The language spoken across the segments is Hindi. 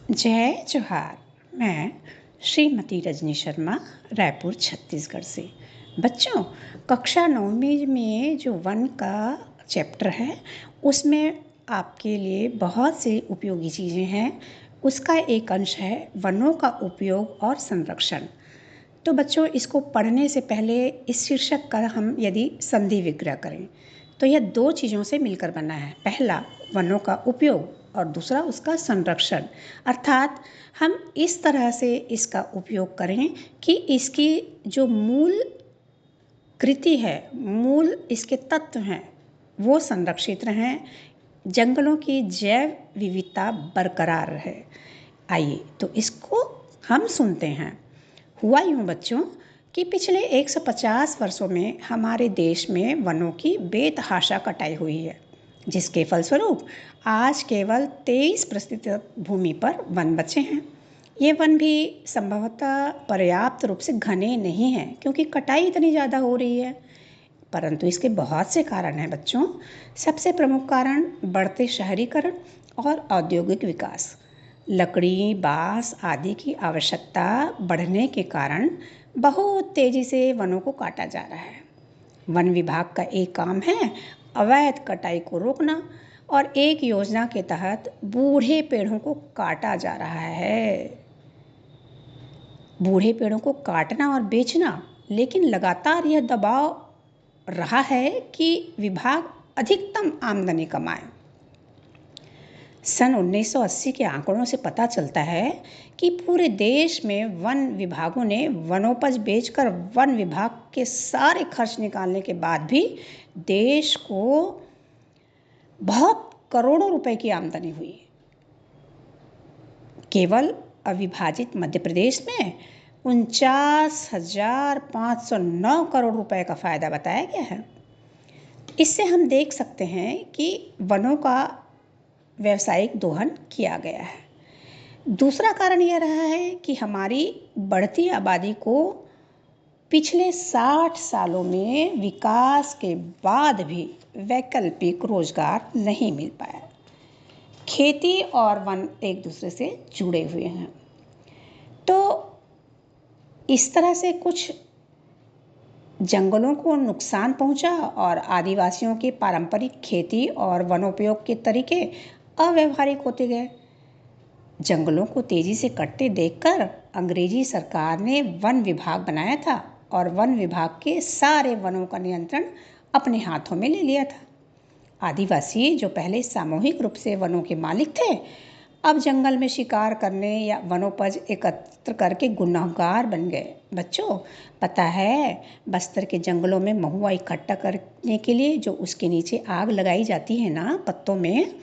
जय जोहार। मैं श्रीमती रजनी शर्मा, रायपुर छत्तीसगढ़ से। बच्चों, कक्षा 9वीं में जो वन का चैप्टर है उसमें आपके लिए बहुत से उपयोगी चीज़ें हैं। उसका एक अंश है वनों का उपयोग और संरक्षण। तो बच्चों, इसको पढ़ने से पहले इस शीर्षक का हम यदि संधि विग्रह करें तो यह दो चीज़ों से मिलकर बना है। पहला वनों का उपयोग और दूसरा उसका संरक्षण। अर्थात हम इस तरह से इसका उपयोग करें कि इसकी जो मूल कृति है, मूल इसके तत्व हैं, वो संरक्षित रहें, जंगलों की जैव विविधता बरकरार रहे। आइए तो इसको हम सुनते हैं। हुआ यूँ बच्चों कि पिछले 150 वर्षों में हमारे देश में वनों की बेतहाशा कटाई हुई है, जिसके फलस्वरूप आज केवल 23% भूमि पर वन बचे हैं। ये वन भी संभवतः पर्याप्त रूप से घने नहीं हैं, क्योंकि कटाई इतनी ज़्यादा हो रही है। परंतु इसके बहुत से कारण हैं बच्चों। सबसे प्रमुख कारण बढ़ते शहरीकरण और औद्योगिक विकास। लकड़ी, बांस आदि की आवश्यकता बढ़ने के कारण बहुत तेज़ी से वनों को काटा जा रहा है। वन विभाग का एक काम है अवैध कटाई को रोकना, और एक योजना के तहत बूढ़े पेड़ों को काटा जा रहा है। बूढ़े पेड़ों को काटना और बेचना, लेकिन लगातार यह दबाव रहा है कि विभाग अधिकतम आमदनी कमाए। सन 1980 के आंकड़ों से पता चलता है कि पूरे देश में वन विभागों ने वनोपज बेचकर वन विभाग के सारे खर्च निकालने के बाद भी देश को बहुत करोड़ों रुपए की आमदनी हुई। केवल अविभाजित मध्य प्रदेश में 49,509 करोड़ रुपए का फायदा बताया गया है। इससे हम देख सकते हैं कि वनों का व्यावसायिक दोहन किया गया है। दूसरा कारण यह रहा है कि हमारी बढ़ती आबादी को पिछले 60 सालों में विकास के बाद भी वैकल्पिक रोजगार नहीं मिल पाया। खेती और वन एक दूसरे से जुड़े हुए हैं, तो इस तरह से कुछ जंगलों को नुकसान पहुंचा और आदिवासियों की पारंपरिक खेती और वनोपयोग के तरीके अव्यावहारिक होते गए। जंगलों को तेजी से कटते देखकर अंग्रेजी सरकार ने वन विभाग बनाया था और वन विभाग के सारे वनों का नियंत्रण अपने हाथों में ले लिया था। आदिवासी, जो पहले सामूहिक रूप से वनों के मालिक थे, अब जंगल में शिकार करने या वनोपज एकत्र करके गुनहगार बन गए। बच्चों, पता है बस्तर के जंगलों में महुआ इकट्ठा करने के लिए जो उसके नीचे आग लगाई जाती है ना पत्तों में,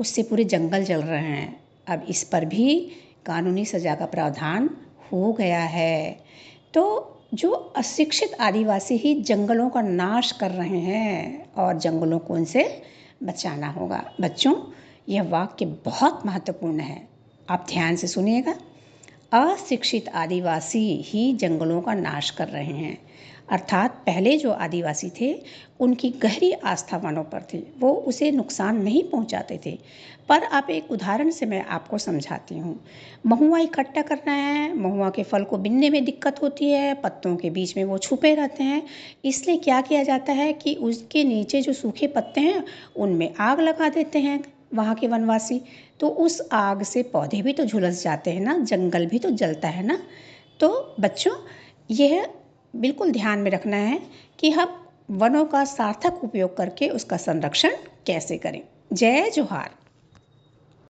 उससे पूरे जंगल जल रहे हैं। अब इस पर भी कानूनी सजा का प्रावधान हो गया है। तो जो अशिक्षित आदिवासी ही जंगलों का नाश कर रहे हैं और जंगलों को उनसे बचाना होगा। बच्चों, यह वाक्य बहुत महत्वपूर्ण है, आप ध्यान से सुनिएगा। अशिक्षित आदिवासी ही जंगलों का नाश कर रहे हैं, अर्थात पहले जो आदिवासी थे उनकी गहरी आस्था वनों पर थी, वो उसे नुकसान नहीं पहुंचाते थे। पर आप एक उदाहरण से मैं आपको समझाती हूँ। महुआ इकट्ठा करना है, महुआ के फल को बिनने में दिक्कत होती है, पत्तों के बीच में वो छुपे रहते हैं। इसलिए क्या किया जाता है कि उसके नीचे जो सूखे पत्ते हैं उनमें आग लगा देते हैं वहाँ के वनवासी। तो उस आग से पौधे भी तो झुलस जाते हैं ना, जंगल भी तो जलता है ना। तो बच्चों, यह बिल्कुल ध्यान में रखना है कि हम वनों का सार्थक उपयोग करके उसका संरक्षण कैसे करें। जय जोहार।